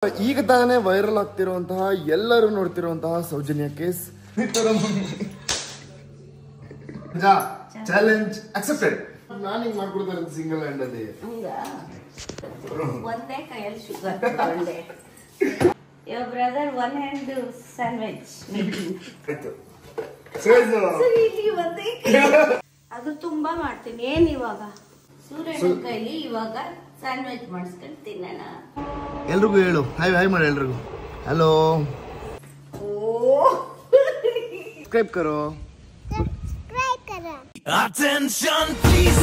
ಈಗ ತಾನೇ ವೈರಲ್ ಆಗ್ತಿರುವಂತಹ ಎಲ್ಲರೂ ನೋಡ್ತಿರುವಂತಹ ಸೌಜನ್ಯ ಕೇಸ್ ಚಾಲೆಂಜ್ ಅಕ್ಸೆಪ್ಟೆಡ್. ನಾನು ಹಿಂಗ್ ಮಾಡ್ಕೊಡ್ತಾರೆ ಸಿಂಗಲ್ ಹ್ಯಾಂಡ್ ಅಲ್ಲಿ ಒಂದೇ ಕೈಯಲ್ಲಿ ಶುಗರ್ ತಗೊಂಡೆ. Your brother one hand sandwich making. ಅದು ತುಂಬಾ ಮಾಡ್ತೀನಿ. ಏನ್ ಇವಾಗ ಸೂರ್ಯನ ಕೈಲಿ ಇವಾಗ ಸ್ಯಾಂಡ್ವಿಚ್ ಮಾಡಿಸ್ಕೊಂಡು ತಿನ್ನೋಣ. ಎಲ್ರಿಗೂ ಹೇಳು ಹಾಯ್ ಹಾಯ್ ಮಾಡಿ ಎಲ್ರಿಗೂ. ಹಲೋ ಸಬ್ಸ್ಕ್ರೈಬ್ ಕರೋ. Attention please.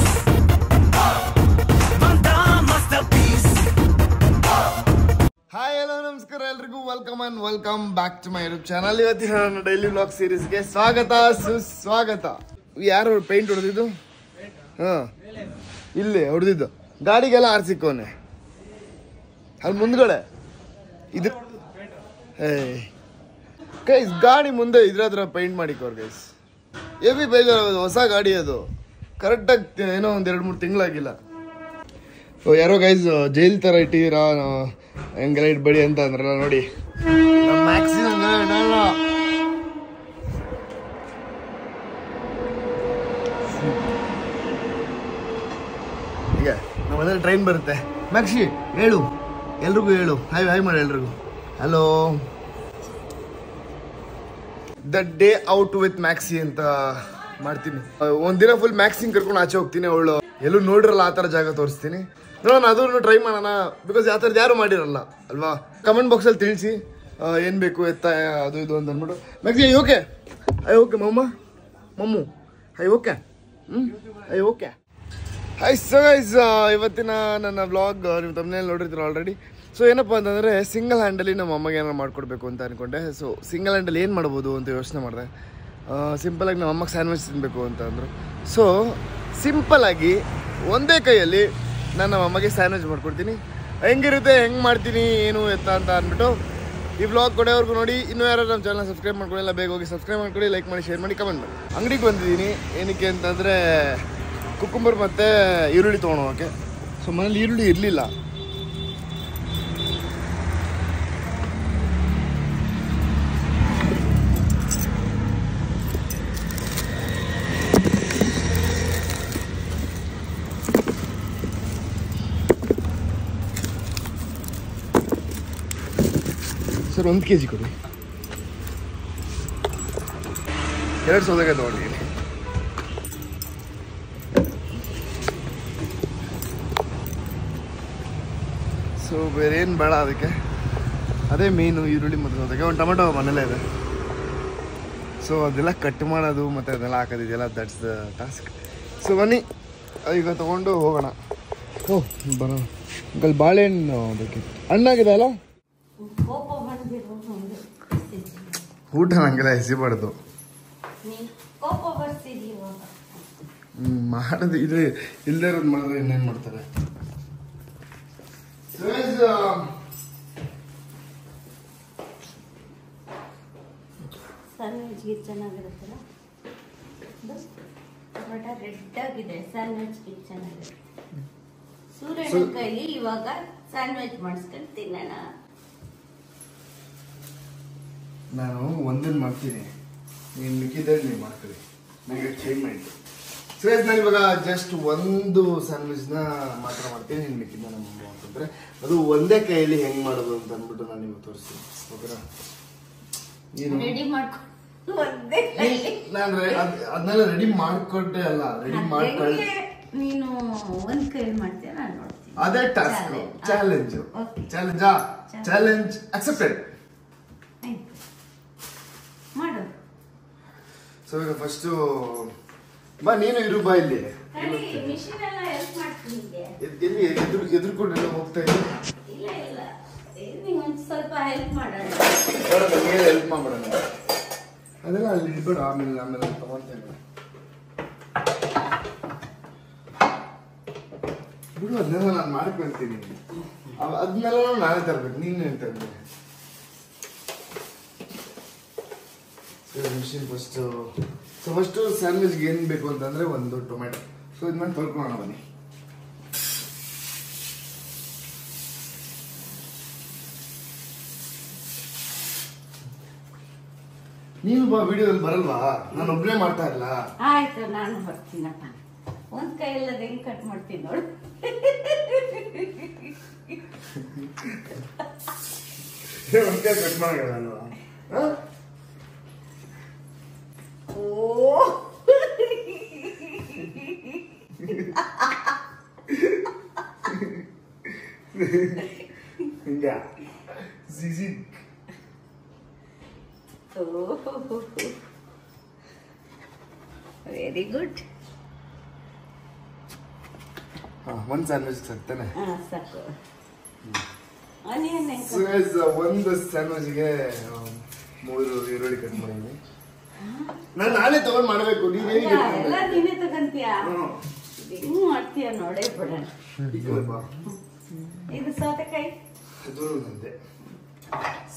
ಹಾಯ್ ಹಲೋ ನಮಸ್ಕಾರ ಎಲ್ರಿಗೂ. Welcome and welcome back to my YouTube channel. ಇವತ್ತಿನ ನನ್ನ ಡೈಲಿ ವ್ಲಾಗ್ ಸೀರೀಸ್ಗೆ ಸ್ವಾಗತ ಸುಸ್ವಾಗತ. ಯಾರು ಪೇಂಟ್ ಹೊಡೆದಿದ್ದು? ಹಾ ಇಲ್ಲಿ ಹೊಡೆದಿದ್ದು ಗಾಡಿಗೆಲ್ಲ ಆರ್ಸಿಕೋನೆ ಅಲ್ಲಿ ಮುಂದ್ಗಡೆ ಇದು ಗೈಸ್ ಗಾಡಿ ಮುಂದೆ ಇದ್ರ ಪೇಂಟ್ ಮಾಡಿಕೋರ್ ಗೈಸ್. ಎವಿ ಬೇಜಾರಾಗೋದು. ಹೊಸ ಗಾಡಿ ಅದು ಕರೆಕ್ಟಾಗಿ ಏನೋ ಒಂದು 2-3 ತಿಂಗಳಾಗಿಲ್ಲ. ಯಾರೋ ಗೈಸ್ ಜೈಲ್ ಥರ ಇಟ್ಟಿದ್ದೀರಾ ಹೆಂಗೆಲ್ಲ ಇಟ್ಬೇಡಿ ಅಂತ ಅಂದ್ರಲ್ಲ ನೋಡಿ. ಹೀಗೆ ನಮ್ಮಲ್ಲಿ ಟ್ರೈನ್ ಬರುತ್ತೆ. ಮ್ಯಾಕ್ಸಿ ಹೇಳು ಎಲ್ರಿಗೂ ಹೇಳು ಹಾಯ್ ಹಾಯ್ ಮಾಡಿ ಎಲ್ರಿಗೂ. Hello the day out with maxi ಅಂತ ಮಾಡ್ತೀನಿ. ಒಂದಿನ ಫುಲ್ ಮ್ಯಾಕ್ಸಿಂಗ್ ಕರ್ಕೊಂಡು ಆಚೆ ಹೋಗ್ತೀನಿ. ಅವಳು ಎಲ್ಲೂ ನೋಡಿರಲ್ಲ ಆ ಥರ ಜಾಗ ತೋರಿಸ್ತೀನಿ. ನೋಡೋಣ ಅದನ್ನು ಟ್ರೈ ಮಾಡೋಣ. ಬಿಕಾಸ್ ಆ ಥರದ್ದು ಯಾರು ಮಾಡಿರಲ್ಲ ಅಲ್ವಾ. ಕಮೆಂಟ್ ಬಾಕ್ಸಲ್ಲಿ ತಿಳಿಸಿ ಏನು ಬೇಕು ಎತ್ತ ಅದು ಇದು ಅಂತ ಅಂದ್ಬಿಟ್ಟು. ಮ್ಯಾಕ್ಸಿ ಐ ಓಕೆ ಮಮ್ಮು I okay I okay. Hi so guys, ಇವತ್ತಿನ ನನ್ನ ವ್ಲಾಗ್ ನೀವು ತಮ್ಮನೇಲಿ ನೋಡಿರ್ತೀರ ಆಲ್ರೆಡಿ. ಸೊ ಏನಪ್ಪ ಅಂತಂದರೆ ಸಿಂಗಲ್ ಹ್ಯಾಂಡಲ್ಲಿ ನಮ್ಮ ಅಮ್ಮಗೆ ಏನಾರು ಮಾಡಿಕೊಡ್ಬೇಕು ಅಂತ ಅಂದ್ಕೊಂಡೆ. ಸೊ ಸಿಂಗಲ್ ಹ್ಯಾಂಡಲ್ಲಿ ಏನು ಮಾಡ್ಬೋದು ಅಂತ ಯೋಚನೆ ಮಾಡಿದೆ. ಸಿಂಪಲಾಗಿ ನಮ್ಮ ಅಮ್ಮಗೆ ಸ್ಯಾಂಡ್ವಿಚ್ ತಿನ್ನಬೇಕು ಅಂತ ಅಂದರು. ಸೊ ಸಿಂಪಲ್ಲಾಗಿ ಒಂದೇ ಕೈಯಲ್ಲಿ ನಾನು ನಮ್ಮ ಅಮ್ಮಗೆ ಸ್ಯಾಂಡ್ವಿಚ್ ಮಾಡ್ಕೊಡ್ತೀನಿ. ಹೆಂಗಿರುತ್ತೆ ಹೆಂಗೆ ಮಾಡ್ತೀನಿ ಏನು ಎತ್ತ ಅಂತ ಅಂದ್ಬಿಟ್ಟು ಈ ವ್ಲಾಗ್ ಕೊಡೋವರೆಗೂ ನೋಡಿ. ಇನ್ನೂ ಯಾರು ನಮ್ಮ ಚಾನಲ್ ಸಬ್ಸ್ಕ್ರೈಬ್ ಮಾಡ್ಕೊಳ್ಳಿಲ್ಲ ಬೇಗ ಹೋಗಿ ಸಬ್ಸ್ಕ್ರೈಬ್ ಮಾಡ್ಕೊಳ್ಳಿ, ಲೈಕ್ ಮಾಡಿ, ಶೇರ್ ಮಾಡಿ, ಕಮೆಂಟ್ ಮಾಡಿ. ಅಂಗಡಿಗೆ ಬಂದಿದ್ದೀನಿ ಏನಕ್ಕೆ ಅಂತಂದರೆ ಕುಕ್ಕುಂಬರ್ ಮತ್ತು ಈರುಳ್ಳಿ ತೊಗೊಳೋಕೆ. ಸೊ ಮನೇಲಿ ಈರುಳ್ಳಿ ಇರಲಿಲ್ಲ. ಸರ್ 1 kg ಕೊಡಿ. 2 ಸೌದೆಕಾಯಿ ತೊಗೊಂಡಿದ್ದೀನಿ. ಸೊ ಬೇರೆ ಏನು ಬೇಡ ಅದಕ್ಕೆ. ಅದೇ ಮೀನು ಈರುಳ್ಳಿ ಮತ್ತು ಸೌದೆಕಾಯಿ. ಒಂದು ಟೊಮೆಟೊ ಮನೇಲೇ ಇದೆ. ಸೊ ಅದೆಲ್ಲ ಕಟ್ ಮಾಡೋದು ಮತ್ತು ಅದೆಲ್ಲ ಹಾಕೋದಿದೆಯಲ್ಲ ದಟ್ಸ್ ದ ಟಾಸ್ಕ್. ಸೊ ಬನ್ನಿ ಈಗ ತೊಗೊಂಡು ಹೋಗೋಣ. ಬರೋಣ. ಅಂಕಲ್ ಬಾಳೆಹಣ್ಣು ಬೇಕಿತ್ತು. ಹಣ್ಣಾಗಿದೆ ಅಲ್ಲ? ಊಟ ನಂಗೆಲ್ಲ ಎಸಿಬಾರ್ದು. ಮಾಡೋದು ಇದು ಇಲ್ಲದೇ ಇರೋದು ಮಾಡಿದ್ರೆ ಇನ್ನೇನು ಮಾಡ್ತಾರೆ. ಸ್ಯಾಂಡ್ವಿಚ್ಗೆ ಚೆನ್ನಾಗಿರುತ್ತಲ್ಲ. ರೆಡ್ ಆಗಿದೆ. ಸ್ಯಾಂಡ್ವಿಚ್ಗೆ ಚೆನ್ನಾಗಿದೆ. ಸೂರ್ಯನ ಕೈಲಿ ಇವಾಗ ಸ್ಯಾಂಡ್ವಿಚ್ ಮಾಡಿಸ್ಕೊಂಡು ತಿನ್ನೋಣ. ನಾನು ಒಂದನ್ನು ಮಾಡ್ತೀನಿ, ನೀನು ಮಿಕ್ಕಿದ್ದಲ್ಲಿ ನೀವು ಮಾಡ್ತೀವಿ. ನನಗೆ ಚೇಂಜ್ ಮಾಡಿದ್ದು. ಸರಿ, ನಾನು ಇವಾಗ ಜಸ್ಟ್ ಒಂದು ಸ್ಯಾಂಡ್ವಿಚ್ನ ಮಾತ್ರ ಮಾಡ್ತೀನಿ. ನೀನು ಮಿಕ್ಕಿದ್ದ ನಮ್ಮ ಅಂತಂದರೆ ಅದು ಒಂದೇ ಕೈಯಲ್ಲಿ ಹೆಂಗೆ ಮಾಡೋದು ಅಂತ ಅಂದ್ಬಿಟ್ಟು ನಾನು ನಿಮಗೆ ತೋರಿಸ್ತೀನಿ. ಓಕೆನಾ? ರೆಡಿ ಮಾಡ್ಕೊಂಡು ನಾನು ಅದನ್ನೆಲ್ಲ ರೆಡಿ ಮಾಡ್ಕೊಟ್ಟೆ ಅಲ್ಲ, ರೆಡಿ ಮಾಡ್ಕೊಳ್ಳಿ. ನೀನು ಒಂದ್ ಕೈ ಮಾಡ್ತೀಯ, ನಾನು ನೋಡ್ತೀನಿ. ಅದೇ ಟಾಸ್ಕ್. ಚಾಲೆಂಜ್ ಚಾಲೆಂಜ್ ಅಕ್ಸೆಪ್ಟೆಡ್ ಮಾಡು. ಸೊ ಈಗ ಫಸ್ಟು ಬಾ, ನೀನು ಇರು ಬಾ ಇಲ್ಲಿ. ಮಿಷಿನ್ ಎಲ್ಲ ಹೆಲ್ಪ್ ಮಾಡ್ತೀನಿ. ಎಲ್ಲಿ ಎದುರುಕೊಂಡು ಹೋಗ್ತಾ ಇದ್ದೀನಿ. ಇಲ್ಲ ಇಲ್ಲ, ನೀವು ಒಂದು ಸ್ವಲ್ಪ ಹೆಲ್ಪ್ ಮಾಡೋಣ. ಹೆಲ್ಪ್ ಮಾಡ್ಬೇಡ. ಅದೆಲ್ಲ ಅಲ್ಲಿ ಇಟ್ಬೇಡ, ಆಮೇಲೆ ತಗೊಂತೇನೆ ಬಿಡು. ಅದನ್ನೆಲ್ಲ ನಾನು ಮಾಡ್ಕೊಂತೀನಿ. ಅದನ್ನೆಲ್ಲ ನಾನೇ ತರ್ಬೇಕು, ನೀನು ತಂದೆ. ಮಿಷಿನ್ ಫಸ್ಟು ಸ್ಯಾಂಡ್ವಿಚ್ಗೆ ಏನು ಬೇಕು ಅಂತಂದರೆ ಒಂದು ಟೊಮೆಟೊ. ಸೊ ಇದನ್ನ ತೊಳ್ಕೊಳ್ಳೋಣ ಬನ್ನಿ. ನೀನು ಬಾ ವಿಡಿಯೋದಲ್ಲಿ ಬರಲ್ವಾ? ನಾನು ಒಬ್ಬನೇ ಮಾಡ್ತಾ ಇಲ್ಲ. ಆಯ್ತು, ನಾನು ಬರ್ತೀನಪ್ಪ. ಒಂದ್ ಕೈ ಇಲ್ಲದ ಹೆಂಗ್ ಕಟ್ ಮಾಡ್ತೀನಿ ನೋಡು. ಒಂದ್ ಕೈ ಕಟ್ ಮಾಡಲ್ವಾ? ಓ ಹಿಂಗ ಜಿಜಿ. Very good. ಒಂದ್ ಸ್ಯಾಂಡ್ವಿಚ್ ಸಾಕ್ತಾನೆ. ಸಾಕು. ಆನಿಯನ್ ಒಂದು ಸ್ಯಾಂಡ್ವಿಚ್ಗೆ 3 ಈರುಳ್ಳಿ ಕಟ್ ಮಾಡಿದ್ದೀನಿ. ನಾನು ನಾಳೆ ತಗೊಂಡ್ ಮಾಡ್ಬೇಕು. ಎಲ್ಲ ನೀನೇ ತಗಂತೀಯ? ಹಿಂಗ್ ಮಾಡ್ತೀಯ ನೋಡೇ ಬಿಡೋಣ. ಇದು ಸೌತೆಕಾಯಿ.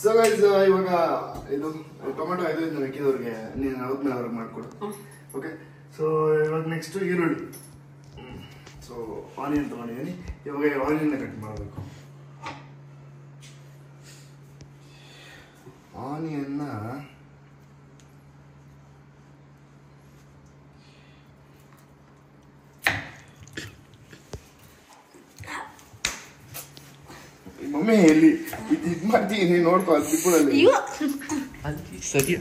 ಸೊ ಗೈಸ್, ಇವಾಗ ಇದು ಟೊಮೆಟೊ ಇದು ಮಿಕ್ಕಿದವ್ರಿಗೆ ನೀನು ಅವ್ರನ್ನ ಅವ್ರಿಗೆ ಮಾಡ್ಕೊಡು. ಓಕೆ, ಸೊ ಇವಾಗ ನೆಕ್ಸ್ಟ್ ಈರುಳ್ಳಿ. ಸೊ ಆನಿಯನ್ ತಗೊಂಡಿದ್ದೀನಿ. ಇವಾಗ ಆನಿಯನ್ನ ಕಟ್ ಮಾಡಬೇಕು. ಆನಿಯನ್ನ ಮಮ್ಮಿ ಎಲ್ಲಿ ಇದು ಮಾಡ್ತೀನಿ ನೋಡ್ಕೊ. ಅದು ಬಿಟ್ಬಿಡಲ್ಲಿ ಅಲ್ಲಿ ಸರಿ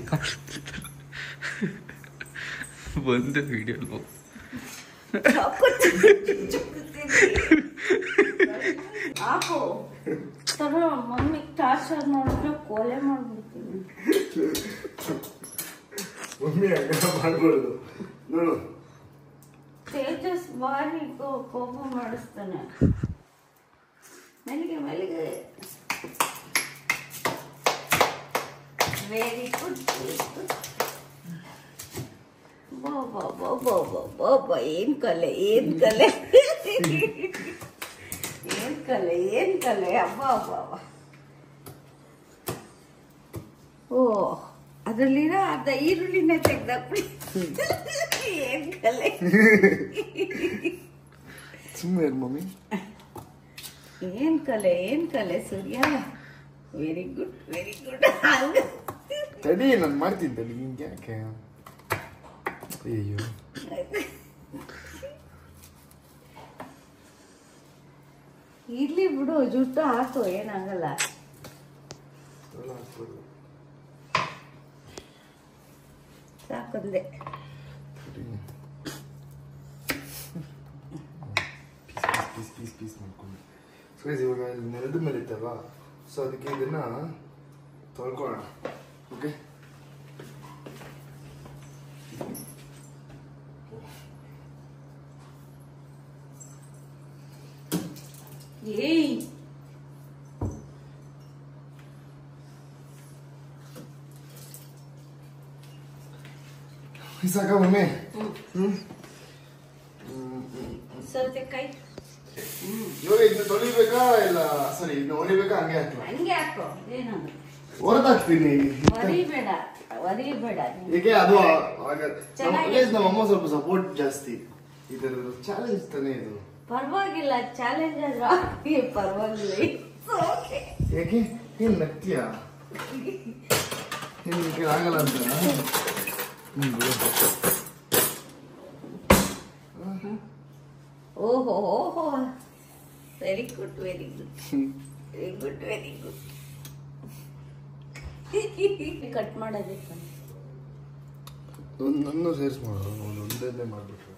ಒಂದು ವಿಡಿಯೋ ಹಾಕು. ಮಮ್ಮಿ ಟಾರ್ಚರ್ ಮಾಡಿದ್ರೆ ಕೊಲೆ ಮಾಡ್ಬಿಡ್ತೀನಿ. ಮಮ್ಮಿ ಹಂಗ ಮಾಡ್ಬಾರ್ದು ನೋಡು. ತೇಜಸ್ ಬಾರಿ ಕೋಪ ಮಾಡಿಸ್ತಾನೆ. ಮೆಲ್ಲಿಗೆ ಮೆಲ್ಲಿಗೆ. Very good. ಬಾಬಾ ಏನ್ ಕಲೆ, ಏನ್ ಕಲೆ, ಏನ್ ಕಲೆ, ಏನ್ ಕಲೆ. ಅಬ್ಬಾ ಅಬ್ಬಾ. ಓ, ಅದ್ರಲ್ಲಿರೋ ಅರ್ಧ ಈರುಳ್ಳಿನ ತೆಗ್ದಾಕ್ಬಿಡಿ. ಏನ್ ಕಲೆ. ಸುಮ್ಮನೆ ಮಮ್ಮಿ. ಏನ್ ಕಲೆ, ಏನ್ ಕಲೆ Surya. Very good, very good. ತಡಿ, ನಾನು ಮಾಡ್ತೀನಿ ತಡಿ. ನಿಮ್ಗೆ ಯಾಕೆ? ಅಯ್ಯೋ, ಇರ್ಲಿ ಬಿಡು, ಜುಟ್ಟು ಹಾಕು, ಏನಾಗಲ್ಲ. ಸಾಕೊಂದೆ. ಪೀಸ್ ಮಾಡ್ಕೊಂಡು. ಸೊ ಇವಾಗ ನೆಲದ ಮೇಲೆ ಇತ್ತಲ್ವಾ, ಸೊ ಅದಕ್ಕೆ ಇದನ್ನ ತೊಳ್ಕೊಳ್ಳೋಣ. ಓಕೆ, ಏಯ್ ಸಾಕ ಮಮ್ಮಿ? ಸೌತೆಕಾಯಿ ಇವಾಗ ಇದನ್ನ ತೊಳಿಬೇಕಾ ಇಲ್ಲ ಸರಿ ಇದನ್ನ ಹೊಡಿಬೇಕಾ? ಹಂಗೆ ಹಾಕ್ಲಾ? ಹಂಗೆ ಹಾಕೋ, ಏನದು ಹೊರತಾಕ್ತೀನಿ. ಒರಿಬೇಡ. ಏಕೆ ಅದು ನಮ್ಮ ಅಮ್ಮ ಸ್ವಲ್ಪ ಸಪೋರ್ಟ್ ಜಾಸ್ತಿ. ಇದರ ಚಾಲೆಂಜ್ ತಾನೇ ಇದು. ಪರವಾಗಿಲ್ಲ, ಚಾಲೆಂಜ್ ಆದ್ರೂ ಪರವಾಗಿಲ್ಲ. ಯಾಕೆ ಏನ್ ನಗ್ತೀಯಾ? ಏನ್ ಆಗಲ್ಲ ಅಂತ? ಓಹೋ ಓಹೋ, very good, very good, very good, very good. Cut ಮಾಡೋದಕ್ಕೆ ನನ್ನ ಸೇರ್ಸ್ ಮಾಡೋದು, ಒಂದೇ ಮಾಡ್ಬಿಟ್ರು.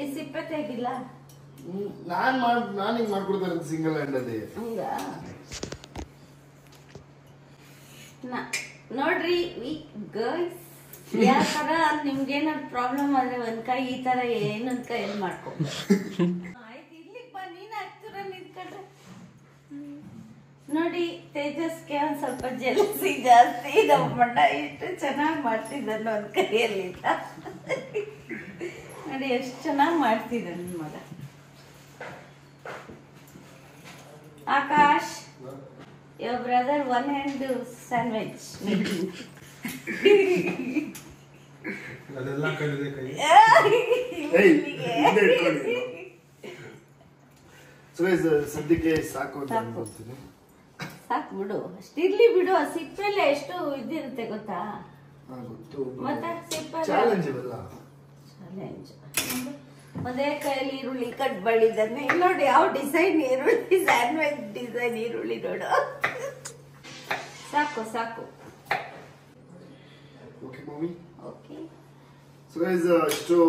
ಈ ಸಿಪ್ಪೆ ತೆಗಿಲ್ಲ. ನಾನು ಹಿಂಗ್ ಮಾಡ್ಕೊಡ್ತಾರೆ ಸಿಂಗಲ್ ಹ್ಯಾಂಡ್ ಅಲ್ಲಿ. ಹಂಗ ನೋಡ್ರಿ ಗರ್ಲ್ಸ್, ಯಾವ ತರ ನಿಮ್ಗೇನಾದ್ರು ಪ್ರಾಬ್ಲಮ್ ಆದ್ರೆ ಒಂದ್ ಕೈ ಈ ತರ ಏನೊಂದ್ ಕೈ ಮಾಡ್ಕೊ. ಆಯ್ತು, ಇಲ್ಲಿಗೆ ಬಾ, ನೀನ್ ಹತ್ತಿರ ನಿಂತ್ಕೊಂಡ್ರೆ. ನೋಡಿ, ತೇಜಸ್ಗೆ ಒಂದ್ ಸ್ವಲ್ಪ ಜಲಸಿ ಜಾಸ್ತಿ. ನಮ್ಮ ಅಣ್ಣ ಇಷ್ಟು ಚೆನ್ನಾಗಿ ಮಾಡ್ತಿದ್ದಾನೆ ಒಂದ್ ಕೈಯಲ್ಲಿ. ನೋಡಿ ಎಷ್ಟು ಚೆನ್ನಾಗಿ ಮಾಡ್ತಿದ್ದಾನೆ ನನ್ನ ಮಗ. Akash, your brother one hand sandwich making. ಅದೆಲ್ಲ ಕೈ. ಸೊ ಸೊ ಗೈಸ್ ಸದ್ಯಕ್ಕೆ ಸಾಕು ಅಂತ ಸಾಕು. ಅನ್ಕೊಳ್ತೀನಿ. ಸಾಕು ಬಿಡು, ಅಷ್ಟಿರ್ಲಿ ಬಿಡು. ಸಿಪ್ಪೆಲ್ಲ ಎಷ್ಟು ಇದಿರುತ್ತೆ ಗೊತ್ತಾ? ಗೊತ್ತು, ಮತ್ತೆ ಸಿಪ್ಪೆ ಚಾಲೆಂಜ್ ಇವೆಲ್ಲ. ಚಾಲೆಂಜ್. ಒಂದೇ ಕೈಯಲ್ಲಿ ಈರುಳ್ಳಿ ಕಟ್ ಮಾಡಿದ್ದಾನೆ. ಇಲ್ಲಿ ನೋಡಿ ಯಾವ ಡಿಸೈನ್ ಈರುಳ್ಳಿ, ಸ್ಯಾಂಡ್ವಿಚ್ ಡಿಸೈನ್ ಈರುಳ್ಳಿ ನೋಡು. ಸಾಕು ಸಾಕು. Okay mummy. Okay. So guys ಇಷ್ಟು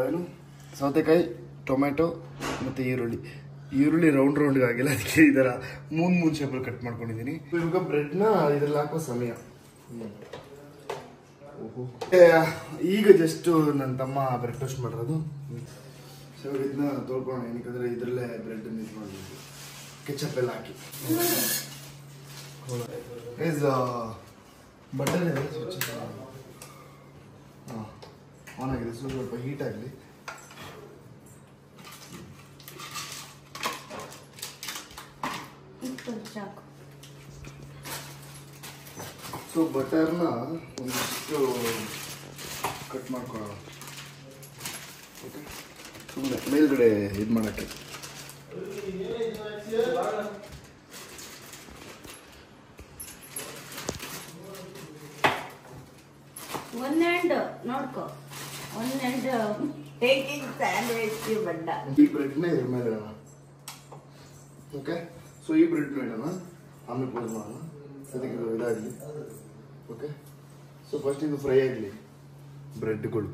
ಏನು ಸೌತೆಕಾಯಿ, ಟೊಮೆಟೊ ಮತ್ತು ಈರುಳ್ಳಿ ರೌಂಡ್ ರೌಂಡ್ಗೆ ಆಗಿಲ್ಲ, ಅದಕ್ಕೆ ಈ ಥರ ಮೂನ್ ಶೇಪಲ್ಲಿ ಕಟ್ ಮಾಡ್ಕೊಂಡಿದ್ದೀನಿ. ಇವಾಗ ಬ್ರೆಡ್ನ ಇದ್ರಲ್ಲಿ ಹಾಕೋ ಸಮಯ. ಈಗ ಜಸ್ಟ್ ನನ್ನ ತಮ್ಮ ಬ್ರೆಡ್ ಟೋಸ್ಟ್ ಮಾಡಿರೋದು. ಸೊ ಇದನ್ನ ತೊಳ್ಕೊಳ್ಳೋಣ, ಏನಕ್ಕಂದ್ರೆ ಇದರಲ್ಲೇ ಬ್ರೆಡ್ ಇದು ಮಾಡಬೇಕು, ಕೆಚಪ್ ಎಲ್ಲ ಹಾಕಿ. ಗೈಸ್ ಬಟನ್ ಇದೆ, ಸ್ವಿಚ್ ಆನ್ ಆಗಿದೆ. ಸೊ ಸ್ವಲ್ಪ ಹೀಟ್ ಆಗಲಿ. ಸಾಕು. ಸೊ ಬಟರ್ನ ಒಂದಿಷ್ಟು ಕಟ್ ಮಾಡ್ಕೊಳ್ಳೋಣ. ಓಕೆ, ಸುಮ್ಮನೆ ಮೇಲ್ಗಡೆ ಇದು ಮಾಡೋಕ್ಕೆ. ಒನ್ ಹ್ಯಾಂಡ್ ನೋಡ್ಕೊ, ಒನ್ ಹ್ಯಾಂಡ್ ಟೇಕಿಂಗ್ ಸ್ಯಾಂಡ್ವಿಚ್ ಬಡ್ಡ. ಈ ಬ್ರೆಡ್ನ ಇದ್ರ ಮೇಲೆ ಇಡೋಣ. ಓಕೆ, ಸೊ ಈ ಬ್ರೆಡ್ನ ಇಡೋಣ, ಆಮೇಲೆ ಕ್ಲೋಸ್ ಮಾಡೋಣ. ಅದಕ್ಕೆ ಇದು ಇದಾಗಲಿ. ಓಕೆ, ಸೊ ಫಸ್ಟ್ ಇದು ಫ್ರೈ ಆಗಲಿ ಬ್ರೆಡ್ಗಳು.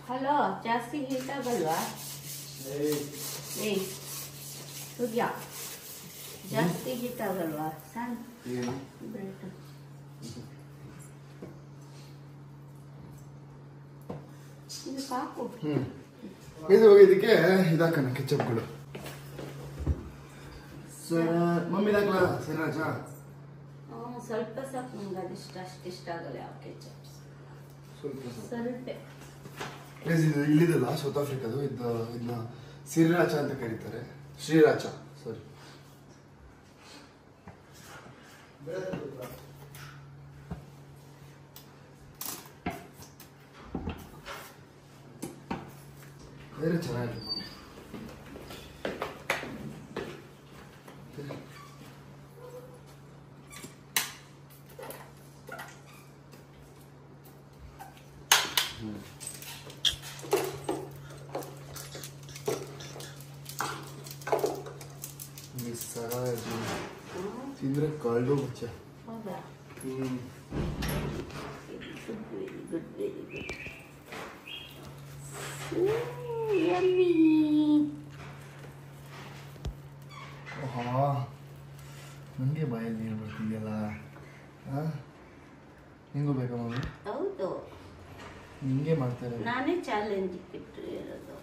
ಹಲೋ, ಜಾಸ್ತಿ ಹೀಟ್ ಆಗಲ್ವಾ? ಏಯ್ ಸೂರ್ಯ, ಜಾಸ್ತಿ ಹೀಟ್ ಆಗಲ್ವಾ? ಸಣ್ಣ ಏನು ಬ್ರೆಡ್ ಇದು ಸಾಕು. ಇದು ಇದಕ್ಕೆ ಇದಾಕೋಣ ಕೆಚಪ್ಗಳು. ಮಮ್ಮಿ ಇದಾಕಲ ಸರಿರಾಜ? ಸ್ವಲ್ಪ ಸಾಕು, ನಂಗೆ ಅಷ್ಟಿಷ್ಟ ಆಗಲ್ಲ ಯಾವ ಕೆಚಪ್. ಸ್ವಲ್ಪ ಸ್ವಲ್ಪ ಇದು ಇಲ್ಲಿದಲ್ಲ, ಸೌತ್ ಆಫ್ರಿಕಾದು. ಇದನ್ನ ಸಿರಿರಾಚ ಅಂತ ಕರೀತಾರೆ. ಶ್ರೀರಾಚ, ಸಾರಿ. ಬೇರೆ ಚೆನ್ನಾಗಿದೆ. ತಿಂದ್ರೆ ಕಾಲ್ಡು ಮುಚ್ಚ. ಹೌದಾ? Very good, very good. Yummy. ನನಗೆ ಬಾಯಲ್ಲಿ ನೀರು ಬರ್ತಿದೆಯಲ್ಲ. ನಿಂಗೂ ಬೇಕಾ ಮಮ್ಮಿ? ಹೌದು, ನಿಂಗೆ ಮಾಡ್ತಾರೆ. ನಾನೇ ಚಾಲೆಂಜ್ ಇಟ್ಟಿರೋದು.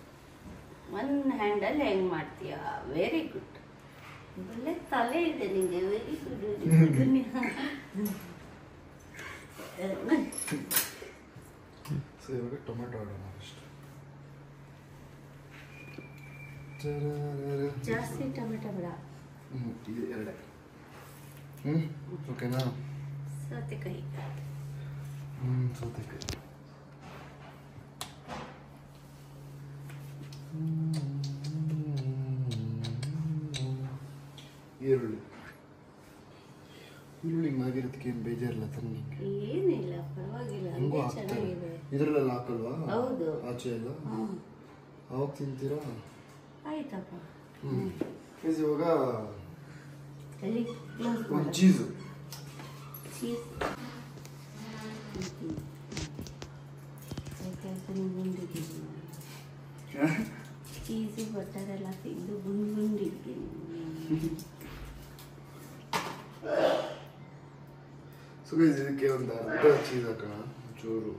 ಒನ್ ಹ್ಯಾಂಡಲ್ಲಿ ಹೆಂಗ್ ಮಾಡ್ತೀಯ? Very good. ಒಳ್ಳೆ ತಲೆ ಇದೆ ನಿಂಗೆ. Very good. ಸೊ ಇವಾಗ ಟೊಮೆಟೊ ಆಡೋಣ ಅಷ್ಟು. ಜಾಸ್ತಿ ಟೊಮೆಟೊ ಬೇಡ. ಇದು ಎರಡೇ. ಓಕೆನಾ? ಸೌತೆಕಾಯಿ. ಸೌತೆಕಾಯಿ. ಈರುಳ್ಳಿ ಆಗಿರೋದಕ್ಕೆ ಏನು ಬೇಜಾರಿಲ್ಲ ತಾನೆ? ಏನಿಲ್ಲ, ಪರವಾಗಿಲ್ಲ, ಹೆಂಗೂ ಹಂಗೆ ಹಾಕ್ತಾರೆ. ಚೆನ್ನಾಗಿದೆ. ಇದರಲ್ಲೆಲ್ಲ ಹಾಕಲ್ವಾ? ಹೌದು. ಆಚೆ ಎಲ್ಲ ಅವಾಗ ತಿಂತೀರಾ? ಆಯ್ತಪ್ಪ. ಇವಾಗ ಅಲ್ಲಿ ಕ್ಲೋಸ್ ಒಂದು ಮಾಡು. ಚೀಸು. ಚೀಸ್ ಚೀಸು ಬಟರ್ ಎಲ್ಲ ತಿಂದು ಗುಂಡಿದ್ದೀನಿ. ಸೊ ಇದಕ್ಕೆ ಒಂದು ಅರ್ಧ ಚೀಸ್ ಹಾಕೋಣ, ಚೂರು.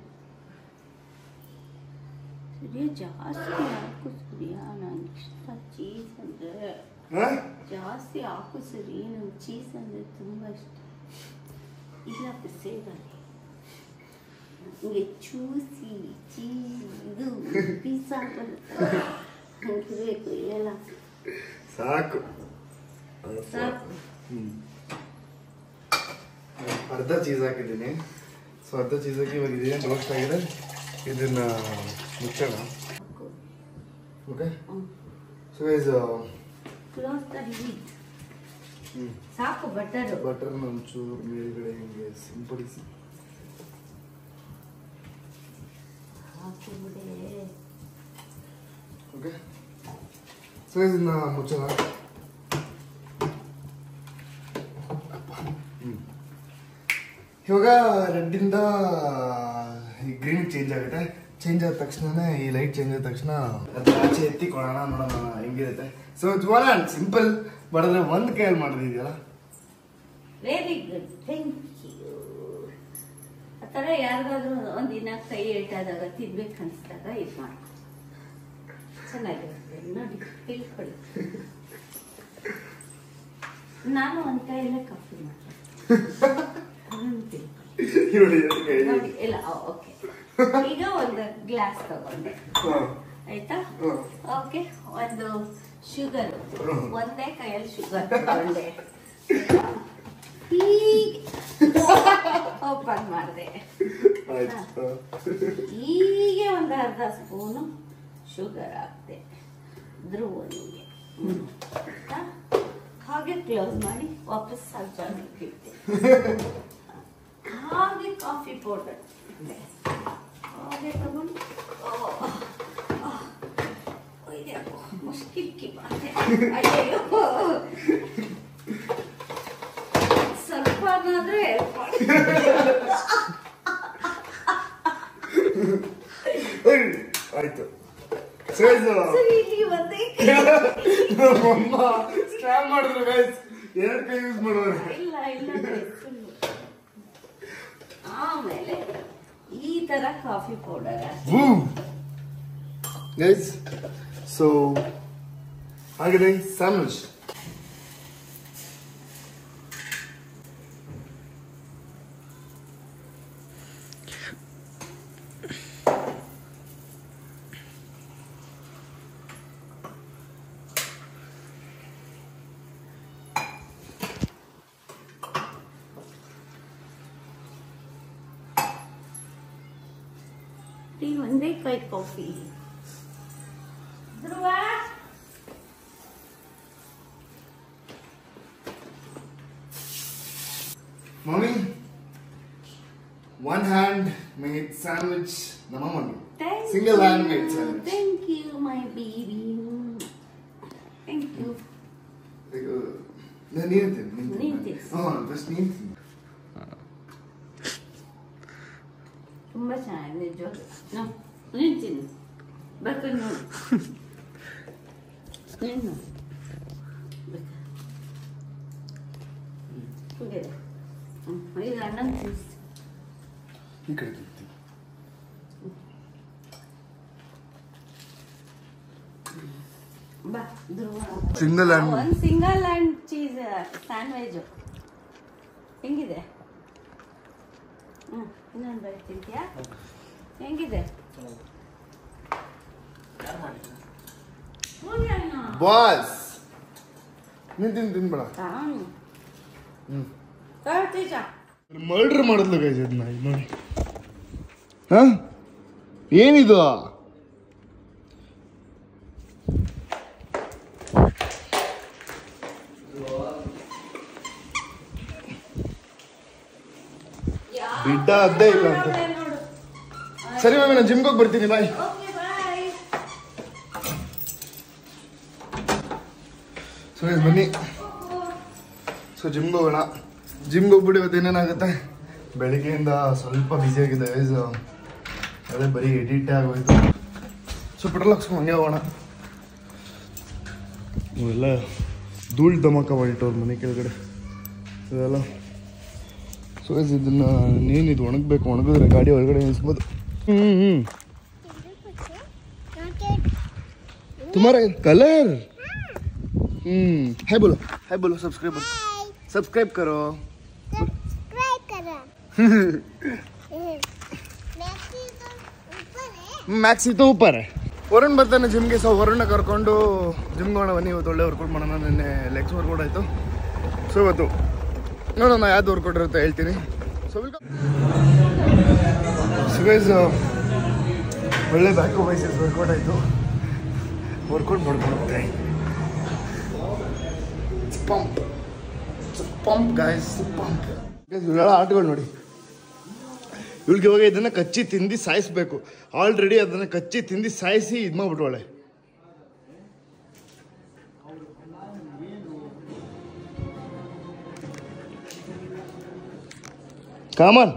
ಸೂರ್ಯ ಜಾಸ್ತಿ ಹಾಕು ಸೂರ್ಯ, ನಂಗೆ ಇಷ್ಟ ಚೀಸ್ ಅಂದರೆ. ಜಾಸ್ತಿ ಹಾಕು ಸರಿ, ನಂಗೆ ಚೀಸ್ ಅಂದರೆ ತುಂಬ ಇಷ್ಟ. ಇಲ್ಲ ಸೇಗಲ್ಲ, ಹಿಂಗೆ ಚೂಸಿ ಚೀಸ್ ಇದು ಪಿಜ್ಜಾ ಬರುತ್ತೆ ಹಂಗಿರ್ಬೇಕು. ಇಲ್ಲೆಲ್ಲ ಸಾಕು ಸಾಕು. ಅರ್ಧ ಚೀಸ್ ಹಾಕಿದ್ದೀನಿ. ಸೊ ಅರ್ಧ ಚೀಸ್ ಹಾಕಿ ಇವಾಗ ಇದೇನು ರೋಸ್ಟ್ ಆಗಿದೆ ಇದನ್ನ ಮುಚ್ಚೋಣ. Okay so guys close the lid. ಸಾಕು ಬಟರ್ನ ಒಂಚೂರು ಮೇಲ್ಗಡೆ ಹಿಂಗೆ ಸಿಂಪಡಿಸಿ ಹಾಕಿಬಿಡೆ. ಓಕೆ ಸೊ ಇದನ್ನ ಮುಚ್ಚೋಣ. ಇವಾಗ ರೆಡ್ಡಿಂದ ಈ ಗ್ರೀನ್ ಚೇಂಜ್ ಆಗುತ್ತೆ. ಚೇಂಜ್ ಆದ ತಕ್ಷಣನೇ ಈ ಲೈಟ್ ಚೇಂಜ್ ಆದ ತಕ್ಷಣ ಆಚೆ ಎತ್ತಿಕೊಳ್ಳೋಣ, ನೋಡೋಣ ಹೆಂಗಿರುತ್ತೆ. So it's one and simple. ಬಡದ್ರೆ ಒಂದು ಕೈಯಲ್ಲಿ ಮಾಡಿದೆಯಲ್ಲ. Very good, thank you. ಆ ಥರ ಯಾರಿಗಾದ್ರೂ ಒಂದಿನ ಕೈ ಏಟಾದಾಗ ತಿನ್ಬೇಕು ಅನಿಸ್ದಾಗ ಇದು ಮಾಡಿ ಚೆನ್ನಾಗಿರುತ್ತೆ ನೋಡಿ, ತಿಳ್ಕೊಳ್ಳಿ. ನಾನು ಒಂದು ಕೈಯಲ್ಲೇ ಕಾಫಿ ಮಾಡ್ತೀನಿ ನೋಡಿ. ಇಲ್ಲ ಓಕೆ, ಈಗ ಒಂದು ಗ್ಲಾಸ್ ತಗೊಂಡೆ ಆಯ್ತಾ. ಓಕೆ, ಒಂದು ಶುಗರ್, ಒಂದೇ ಕೈಯಲ್ಲಿ ಶುಗರ್ ತಗೊಂಡೆ, ಹೀಗೆ ಓಪನ್ ಮಾಡಿದೆ. ಹೀಗೆ ಒಂದು ಅರ್ಧ ಸ್ಪೂನು ಶುಗರ್ ಹಾಕ್ದೆ ಧ್ರುವನಿಗೆ. ಹಾಗೆ ಕ್ಲೋಸ್ ಮಾಡಿ ವಾಪಸ್ ಸ್ವಲ್ಪ ಇಟ್ಟೆ. ಹಾಗೆ ಕಾಫಿ ಪೌಡರ್ ಹಾಗೆ ತಗೊಂಡು ಮುಷ್ಕಿಲ್ ಕಿ ಬಾತೆ. ಅಯ್ಯೋ ಸ್ವಲ್ಪ ಆದ್ರೆ ಆಯ್ತು. ನಮ್ಮಮ್ಮ ಸ್ಕ್ಯಾಮ್ ಮಾಡಿದ್ರು ಗೈಸ್, 2 ಕೈ ಯೂಸ್ ಮಾಡೋರು. ಇಲ್ಲ ಆಮೇಲೆ ಈ ತರ ಕಾಫಿ ಪೌಡರ್ ಗೈಸ್. ಸೊ ಹಾಗೆ ಸ್ಯಾಂಡ್ವಿಚ್ ಒಂದೇ ಕೈ coffee. Dhruva Mommy, one hand made sandwich. The mama made. Single hand made sandwich. Thank you, my baby. Thank you. ನಿಂತೀನಿ. Just ನಿಂತೀನಿ. ತುಂಬಾ ಚೆನ್ನಾಗಿದೆ ನಿಜವಾಗ್ಲೂ. ನಿಂತೀನಿ ಬರ್ಕೊಂಡು ನೋಡು. ನೀನು ಈಗ ಅಣ್ಣನ ತಿನ್ನಿಸ್ತೀನಿ. ಈ ಕಡೆ ತಿಂತೀನಿ. ಬಾ ಧ್ರುವ. Single hand. ಒಂದು ಸಿಂಗಲ್ ಹ್ಯಾಂಡ್ ಚೀಸ್ ಸ್ಯಾಂಡ್ವಿಚ್ ಹೆಂಗಿದೆ? ಇನ್ನೊಂದು ಬರೀ ತಿಂತೀಯಾ? ಹೆಂಗಿದೆ? ಬಾಸ್ ನಿಂತೀನಿ ತಿನ್ಬೇಡ. ಮರ್ಡರ್ ಮಾಡಿದ್ಲು ಗೈಸ್ ಇದನ್ನ. ನೋಡಿ ಹಾ, ಏನಿದು? ಬಿಡ್ಡ ಅದ್ದೇ ಇಲ್ಲ ಅಂತ. ಸರಿ ಮ್ಯಾಮ್, ನಾನು ಜಿಮ್ಗೆ ಹೋಗಿ ಬರ್ತೀನಿ. ಬಾಯ್. ಸೊ ಬನ್ನಿ, ಸೊ ಜಿಮ್ಗೆ ಹೋಗೋಣ. ಜಿಮ್ಗೆ ಹೋಗ್ಬಿಟ್ಟು ಇವತ್ತು ಏನೇನಾಗುತ್ತೆ, ಬೆಳಿಗ್ಗೆಯಿಂದ ಸ್ವಲ್ಪ ಬ್ಯುಸಿ ಆಗಿದೆ ಗೈಸ್. ಅದೇ ಬರೀ ಎಡಿಟ್ ಆಗೋಯ್ತು. ಸೊ ಪೆಟ್ರೋಲ್ ಹಾಕ್ಸ್ಕೊಂಡು ಹಂಗೆ ಹೋಗೋಣ. ಇವೆಲ್ಲ ಧೂಳು ಧಮಕ ಮಾಡಿಟ್ಟವ್ರು ಮನೆ ಕೆಳಗಡೆ ಇದೆಲ್ಲ. ಸೊ ಇದನ್ನ ನೀನಿದು ಒಣಗಬೇಕು, ಒಣಗಿದ್ರೆ ಗಾಡಿ ಒಳಗಡೆ ನಿಲ್ಲಿಸ್ಬೋದು. तुम्हारा कलर हाय बोलो, हाय बोलो. सब्सक्राइब करो. मैक्सी तो ऊपर है. ವರುಣ್ ಬರ್ತಾನೆ ಜಿಮ್ಗೆ. ಸೊ ವರುಣ್ನ ಕರ್ಕೊಂಡು ಜಿಮ್ಗೆ ಹೋಗೋಣ ಬನ್ನಿ. ಇವತ್ತು ಒಳ್ಳೆ ವರ್ಕೌಟ್ ಮಾಡೋಣ. ನಿನ್ನೆ ಲೆಗ್ಸ್ ವರ್ಕೌಟ್ ಆಯಿತು. ಸೊ ಇವತ್ತು ನೋಡೋಣ ಯಾವ್ದು ವರ್ಕೌಟ್ ಇರುತ್ತೆ ಹೇಳ್ತೀನಿ. ಸೊ ಗೈಸ್ ಒಳ್ಳೆ ಬ್ಯಾಕ್ ಬೈಸಸ್ ವರ್ಕೌಟ್ ಆಯಿತು. ವರ್ಕೌಟ್ ಮಾಡ್ಕೊಂಡು ಹೋಗ್ತಾ ಪಂಪ್ ಪಂಪ್ ಗಾಯ್ಸ್ ಪಂಪ್. ಇವಳೆಲ್ಲ ಆಟಗಳು ನೋಡಿ. ಇವಳಿಗೆ ಇವಾಗ ಇದನ್ನು ಕಚ್ಚಿ ತಿಂದು ಸಾಯಿಸ್ಬೇಕು. ಆಲ್ರೆಡಿ ಅದನ್ನು ಕಚ್ಚಿ ತಿಂದು ಸಾಯಿಸಿ ಇದು ಮಾಡ್ಬಿಟ್ಟವಳೆ. ಕಾಮನ್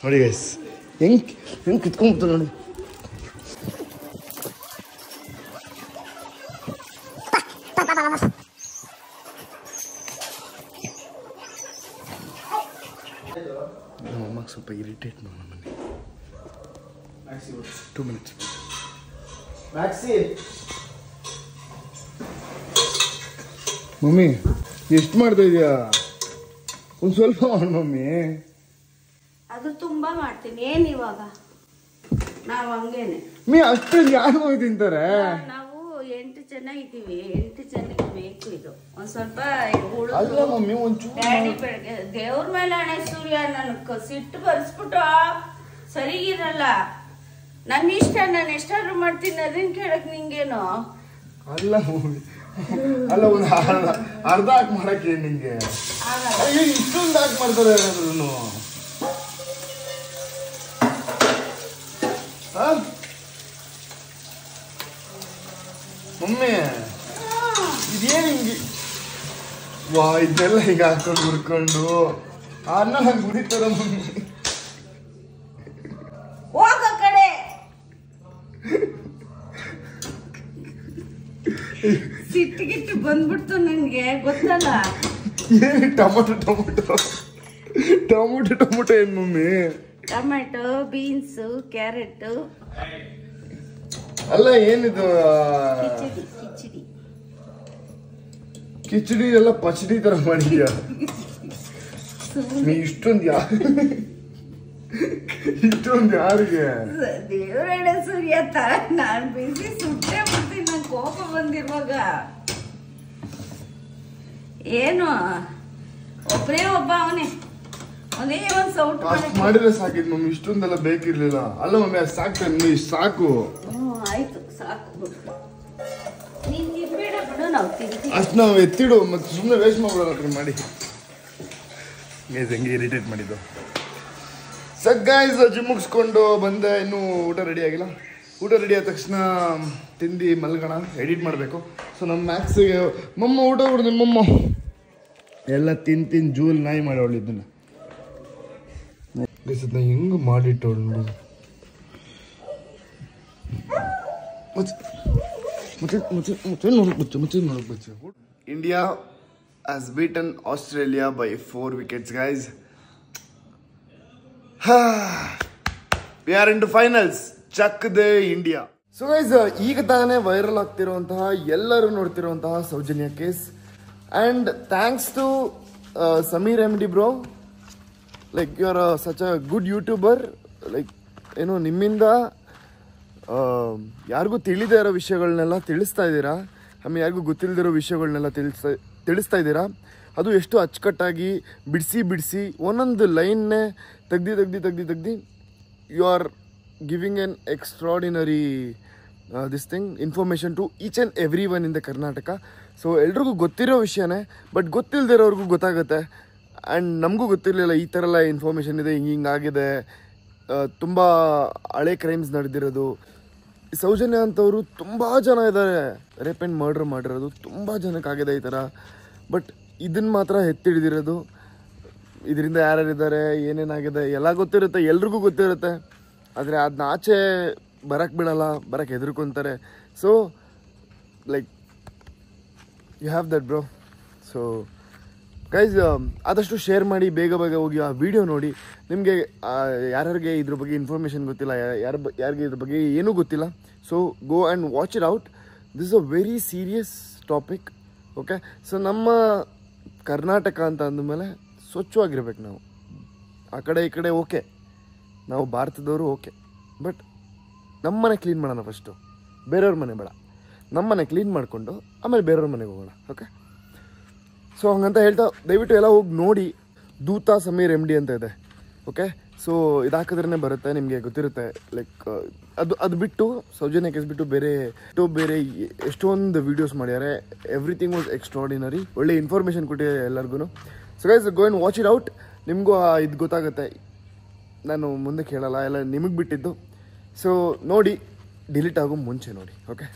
ನೋಡಿ ಗೈಸ್ ಹೆಂಗೆ ಕಿತ್ಕೊಂಡ್ಬಿಡ್ತು ನೋಡಿ. ನಮ್ಮ ಅಮ್ಮಗೆ ಸ್ವಲ್ಪ ಇರಿಟೇಟ್ ಮಾಡೋಣ ಮನೆ. 2 minutes. ಮಮ್ಮಿ ಎಷ್ಟು ಮಾಡ್ತಾ ಇದೀಯಾ? ಒಂದು ಸ್ವಲ್ಪ ಮಾಡು ಮಮ್ಮಿ. ಅದು ತುಂಬಾ ಮಾಡ್ತೀನಿ. ಏನ್ ಇವಾಗ ನಾವು ಹಂಗೇನೆ ಅಷ್ಟು ಯಾರು ತಿಂತಾರೆ? ನಾವು 8 ಜನ ಇದ್ದೀವಿ. 8 ಜನಕ್ಕೆ ಬೇಕು ಇದು. ಒಂದ್ ಸ್ವಲ್ಪ ಅಲ್ಲ ಮಮ್ಮಿ ಒಂಚೂರು ಡ್ಯಾಡಿ ಬೆಳಗ್ಗೆ ದೇವ್ರ ಮೇಲೆ ಹಣೆ ಸೂರ್ಯ ನನಗೆ ಸಿಟ್ಟು ಬರ್ಸ್ಬಿಟ್ಟು ಸರಿಗಿರಲ್ಲ. ನನ್ನ ಇಷ್ಟ, ನಾನು ಎಷ್ಟಾದ್ರೂ ಮಾಡ್ತೀನಿ. ಅದನ್ನ ಕೇಳಕ್ ನಿಂಗೇನು? ಅಲ್ಲ ಮಮ್ಮಿ ಅಲ್ಲ ಒಂದು ಅರ್ಧ ಹಾಕಿ ಮಾಡಕ್ಕೆ ನಿಂಗೆ ಇಷ್ಟೊಂದು ಹಾಕಿ ಮಾಡ್ತಾರೆ ಏನಾದ್ರು? ಮಮ್ಮಿ ಇದೇನು ಹಿಂಗೆ ವಾ ಇದೆಲ್ಲ ಹಿಂಗೆ ಹಾಕೊಂಡು ಹುರ್ಕೊಂಡು ಅನ್ನ ಹಂಗೆ ಹುರಿತಾರ ಮಮ್ಮಿ. ಹೋಗ ಕಡೆ ಸಿಟ್ಟಿಗಿಟ್ಟು ಬಂದ್ಬಿಡ್ತು ನನ್ಗೆ, ಗೊತ್ತಲ್ಲ. ಏನು ಟೊಮೊಟೊ ಟೊಮೊಟೊ ಟೊಮೊಟೊ ಟೊಮೊಟೊ ಏನು ಮಮ್ಮಿ? Tomato, beans, carrot. ಅಲ್ಲ ಏನಿದು ಕಿಚಡಿ ಕಿಚಡಿ ಕಿಚಡಿ ಎಲ್ಲ ಪಚಡಿ ತರ ಮಾಡಿದ್ಯಾ? ನೀ ಇಷ್ಟೊಂದು ಯಾರಿಗೆ? ದೇವರಡೆ ಸೂರ್ಯ ತರ ನಾನ್ ಬಿಸಿ ಸುಟ್ಟೆ ಬಿಡ್ತೀನಿ. ನಂಗೆ ಕೋಪ ಬಂದಿರುವಾಗ ಏನು ಒಬ್ಬರೇ ಒಬ್ಬ ಅವನೇ ಒಂದೇ ಒಂದು ಸೌಟ್ ಅಷ್ಟು ಮಾಡಿದ್ರೆ ಸಾಕಿದ್ ಮಮ್ಮಿ. ಇಷ್ಟೊಂದೆಲ್ಲ ಬೇಕಿರ್ಲಿಲ್ಲ. ಅಲ್ಲ ಮಮ್ಮಿ ಅದು ಸಾಕು ಸಾಕು. ಆಯ್ತು ಸಾಕು ಬಿಡು. ನೀನ್ ತಿನ್ಬೇಡ ಬಿಡು, ನಾವು ತಿಂತೀವಿ. ಅಷ್ಟು ನಾವು ಎತ್ತಿಡು ಮತ್ತೆ ಸುಮ್ಮನೆ ವೇಸ್ಟ್ ಮಾಡ್ಬಿಡೋಣ ಮಾಡಿ. ಹೆಂಗೆ ಇರಿಟೇಟ್ ಮಾಡಿದ್ದು. ಗಾಯ್ಸ್ ಜಿಮ್ ಮುಗಿಸ್ಕೊಂಡು ಬಂದೆ. ಇನ್ನೂ ಊಟ ರೆಡಿ ಆಗಿಲ್ಲ. ಊಟ ರೆಡಿ ಆದ ತಕ್ಷಣ ತಿಂದು ಮಲ್ಗೋಣ, ಎಡಿಟ್ ಮಾಡಬೇಕು. ಸೊ ನಮ್ಮ ಮ್ಯಾಕ್ಸಿಗೆ ಮಮ್ಮ ಊಟ ಕೊಡು. ನಿಮ್ಮಮ್ಮ ಎಲ್ಲ ತಿಂದು ಜೂಲ್ ನಾಯಿ ಮಾಡೋಳು ಇದನ್ನ. ಹೆಂಗೆ ಮಾಡಿಟ್ಟವಳು ನೋಡಿ. India has beaten Australia by 4 wickets, guys. We are into finals. Chuck the India. So guys, ಈಗ ತಾನೇ ವೈರಲ್ ಆಗ್ತಿರುವಂತಹ ಎಲ್ಲರೂ ನೋಡ್ತಿರುವಂತಹ Soujanya case. And thanks to Samir MD bro. Like you are such a good YouTuber. Like ಏನೋ ನಿಮ್ಮಿಂದ ಯಾರಿಗೂ ತಿಳಿದೇ ಇರೋ ವಿಷಯಗಳನ್ನೆಲ್ಲ ತಿಳಿಸ್ತಾ ಇದ್ದೀರಾ. ಆಮೇಲೆ ಯಾರಿಗೂ ಗೊತ್ತಿಲ್ಲದಿರೋ ವಿಷಯಗಳನ್ನೆಲ್ಲ ತಿಳಿಸ್ತಾ ಇದ್ದೀರಾ. ಅದು ಎಷ್ಟು ಅಚ್ಚುಕಟ್ಟಾಗಿ ಬಿಡಿಸಿ ಒಂದೊಂದು ಲೈನ್ನೇ ತೆಗ್ದು you are giving an extraordinary this thing information to each and every one in the Karnataka. So ಎಲ್ರಿಗೂ ಗೊತ್ತಿರೋ ವಿಷಯನೇ, ಬಟ್ ಗೊತ್ತಿಲ್ಲದಿರೋರ್ಗೂ ಗೊತ್ತಾಗುತ್ತೆ. ಆ್ಯಂಡ್ ನಮಗೂ ಗೊತ್ತಿರಲಿಲ್ಲ ಈ ಥರ ಎಲ್ಲ ಇನ್ಫಾರ್ಮೇಷನ್ ಇದೆ, ಹಿಂಗಾಗಿದೆ, ತುಂಬ ಹಳೆ ಕ್ರೈಮ್ಸ್ ನಡೆದಿರೋದು. ಸೌಜನ್ಯ ಅಂತವರು ತುಂಬ ಜನ ಇದ್ದಾರೆ ರೇಪ್ ಆ್ಯಂಡ್ ಮರ್ಡರ್ ಮಾಡಿರೋದು, ತುಂಬ ಜನಕ್ಕಾಗಿದೆ ಈ ಥರ. ಬಟ್ ಇದನ್ನು ಮಾತ್ರ ಎತ್ತಿಡಿದಿರೋದು. ಇದರಿಂದ ಯಾರ್ಯಾರಿದ್ದಾರೆ, ಏನೇನಾಗಿದೆ ಎಲ್ಲ ಗೊತ್ತಿರುತ್ತೆ, ಎಲ್ರಿಗೂ ಗೊತ್ತಿರುತ್ತೆ. ಆದರೆ ಅದನ್ನ ಆಚೆ ಬರೋಕ್ಕೆ ಬಿಡಲ್ಲ, ಬರೋಕ್ಕೆ ಹೆದರ್ಕೊತಾರೆ. So like you have that bro. So guys ಆದಷ್ಟು ಶೇರ್ ಮಾಡಿ, ಬೇಗ ಹೋಗಿ ಆ ವಿಡಿಯೋ ನೋಡಿ. ನಿಮಗೆ ಯಾರ್ಯಾರಿಗೆ ಇದ್ರ ಬಗ್ಗೆ ಇನ್ಫಾರ್ಮೇಷನ್ ಗೊತ್ತಿಲ್ಲ, ಯಾರಿಗೆ ಇದ್ರ ಬಗ್ಗೆ ಏನೂ ಗೊತ್ತಿಲ್ಲ, so go and watch it out. This is a very serious topic. Okay, so ನಮ್ಮ ಕರ್ನಾಟಕ ಅಂತ ಅಂದಮೇಲೆ ಸ್ವಚ್ಛವಾಗಿರ್ಬೇಕು ನಾವು. ಆ ಕಡೆ ಈ ಕಡೆ ಓಕೆ, ನಾವು ಭಾರತದವರು ಓಕೆ, ಬಟ್ ನಮ್ಮನೆ ಕ್ಲೀನ್ ಮಾಡೋಣ ಫಸ್ಟು, ಬೇರೆಯವ್ರ ಮನೆ ಬೇಡ. ನಮ್ಮನೆ ಕ್ಲೀನ್ ಮಾಡಿಕೊಂಡು ಆಮೇಲೆ ಬೇರೆಯವ್ರ ಮನೆಗೆ ಹೋಗೋಣ. ಓಕೆ. ಸೊ ಹಂಗಂತ ಹೇಳ್ತಾ ದಯವಿಟ್ಟು ಎಲ್ಲ ಹೋಗಿ ನೋಡಿ. ದೂತ ಸಮೀರ್ MD ಅಂತ ಇದೆ. ಓಕೆ, ಸೊ ಇದಾಕಿದ್ರೇ ಬರುತ್ತೆ, ನಿಮಗೆ ಗೊತ್ತಿರುತ್ತೆ. ಲೈಕ್ ಅದು ಬಿಟ್ಟು ಸೌಜನ್ಯ ಕೇಸ್ ಬಿಟ್ಟು ಬೇರೆ ಎಷ್ಟೊಂದು ವೀಡಿಯೋಸ್ ಮಾಡ್ಯಾರೆ. Everything was extraordinary. ಒಳ್ಳೆ ಇನ್ಫಾರ್ಮೇಷನ್ ಕೊಟ್ಟಿದೆ ಎಲ್ಲರಿಗೂ. So guys go and watch it out. ನಿಮಗೂ ಇದು ಗೊತ್ತಾಗುತ್ತೆ. ನಾನು ಮುಂದೆ ಕೇಳಲ್ಲ, ಎಲ್ಲ ನಿಮಗೆ ಬಿಟ್ಟಿದ್ದು. ಸೊ ನೋಡಿ, ಡಿಲೀಟ್ ಆಗೋ ಮುಂಚೆ ನೋಡಿ. ಓಕೆ.